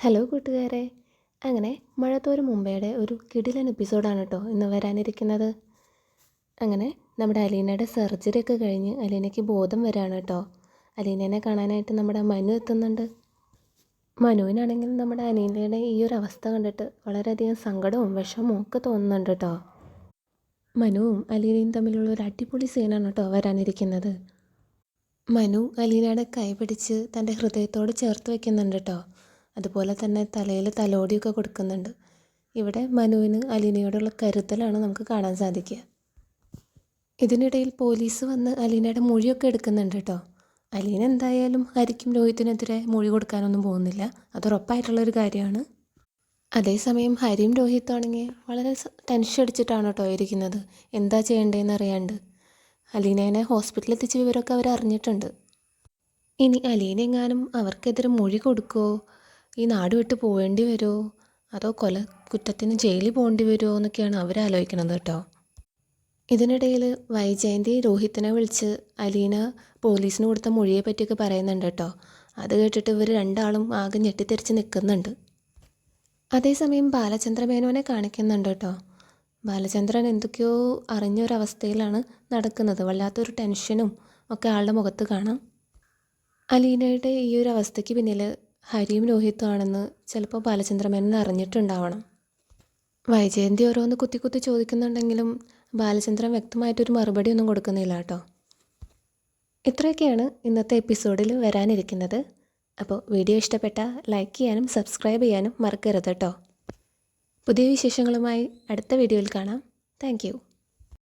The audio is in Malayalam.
ഹലോ കൂട്ടുകാരെ. അങ്ങനെ മഴത്തോരും മുമ്പേയുടെ ഒരു കിടിലൻ എപ്പിസോഡാണ് കേട്ടോ ഇന്ന് വരാനിരിക്കുന്നത്. അങ്ങനെ നമ്മുടെ അലീനയുടെ സർജറി ഒക്കെ കഴിഞ്ഞ് അലീനയ്ക്ക് ബോധം വരാണ് കേട്ടോ. അലീനേനെ കാണാനായിട്ട് നമ്മുടെ മനു എത്തുന്നുണ്ട്. മനുവിനാണെങ്കിൽ നമ്മുടെ അലീനയുടെ ഈ ഒരു അവസ്ഥ കണ്ടിട്ട് വളരെയധികം സങ്കടവും വിഷമവും ഒക്കെ തോന്നുന്നുണ്ട് കേട്ടോ. മനുവും അലീനയും തമ്മിലുള്ള ഒരു അടിപൊളി സീനാണ് കേട്ടോ വരാനിരിക്കുന്നത്. മനു അലീനയുടെ കൈ പിടിച്ച് തൻ്റെ ഹൃദയത്തോട് ചേർത്ത് വയ്ക്കുന്നുണ്ട് കേട്ടോ. അതുപോലെ തന്നെ തലയിൽ തലോടിയൊക്കെ കൊടുക്കുന്നുണ്ട്. ഇവിടെ മനുവിന് അലീനയോടുള്ള കരുതലാണ് നമുക്ക് കാണാൻ സാധിക്കുക. ഇതിനിടയിൽ പോലീസ് വന്ന് അലീനയുടെ മൊഴിയൊക്കെ എടുക്കുന്നുണ്ട് കേട്ടോ. അലീന എന്തായാലും ഹരിക്കും രോഹിത്തിനെതിരെ മൊഴി കൊടുക്കാനൊന്നും പോകുന്നില്ല, അതുറപ്പായിട്ടുള്ളൊരു കാര്യമാണ്. അതേസമയം ഹരിയും രോഹിത്താണെങ്കിൽ വളരെ ടെൻഷൻ അടിച്ചിട്ടാണ് കേട്ടോ ഇരിക്കുന്നത്, എന്താ ചെയ്യേണ്ടതെന്ന് അറിയാണ്ട്. അലീനേനെ ഹോസ്പിറ്റലിൽ എത്തിച്ച വിവരമൊക്കെ അവർ അറിഞ്ഞിട്ടുണ്ട്. ഇനി അലീന എങ്ങാനും അവർക്കെതിരെ മൊഴി കൊടുക്കുമോ, ഈ നാട് വിട്ട് പോവേണ്ടി വരുമോ, അതോ കൊല കുറ്റത്തിന് ജയിലിൽ പോകേണ്ടി വരുമോ എന്നൊക്കെയാണ് അവരാലോചിക്കുന്നത് കേട്ടോ. ഇതിനിടയിൽ വൈജയന്തി രോഹിത്തിനെ വിളിച്ച് അലീന പോലീസിന് കൊടുത്ത മൊഴിയെ പറ്റിയൊക്കെ പറയുന്നുണ്ട് കേട്ടോ. അത് കേട്ടിട്ട് ഇവർ രണ്ടാളും ആകെ ഞെട്ടിത്തെറിച്ച് നിൽക്കുന്നുണ്ട്. അതേസമയം ബാലചന്ദ്രമേനോനെ കാണിക്കുന്നുണ്ട് കേട്ടോ. ബാലചന്ദ്രൻ എന്തൊക്കെയോ അറിഞ്ഞൊരവസ്ഥയിലാണ് നടക്കുന്നത്. വല്ലാത്തൊരു ടെൻഷനും ഒക്കെ ആളുടെ മുഖത്ത് കാണാം. അലീനയുടെ ഈ ഒരു അവസ്ഥയ്ക്ക് പിന്നിൽ ഹരിയും രോഹിത്തും ആണെന്ന് ചിലപ്പോൾ ബാലചന്ദ്രമേനോൻ അറിഞ്ഞിട്ടുണ്ടാവണം. വൈജയന്തി ഓരോന്ന് കുത്തി കുത്തി ചോദിക്കുന്നുണ്ടെങ്കിലും ബാലചന്ദ്രൻ വ്യക്തമായിട്ടൊരു മറുപടി ഒന്നും കൊടുക്കുന്നില്ല കേട്ടോ. ഇത്രയൊക്കെയാണ് ഇന്നത്തെ എപ്പിസോഡിൽ വരാനിരിക്കുന്നത്. അപ്പോൾ വീഡിയോ ഇഷ്ടപ്പെട്ടാൽ ലൈക്ക് ചെയ്യാനും സബ്സ്ക്രൈബ് ചെയ്യാനും മറക്കരുത് കേട്ടോ. പുതിയ വിശേഷങ്ങളുമായി അടുത്ത വീഡിയോയിൽ കാണാം. താങ്ക്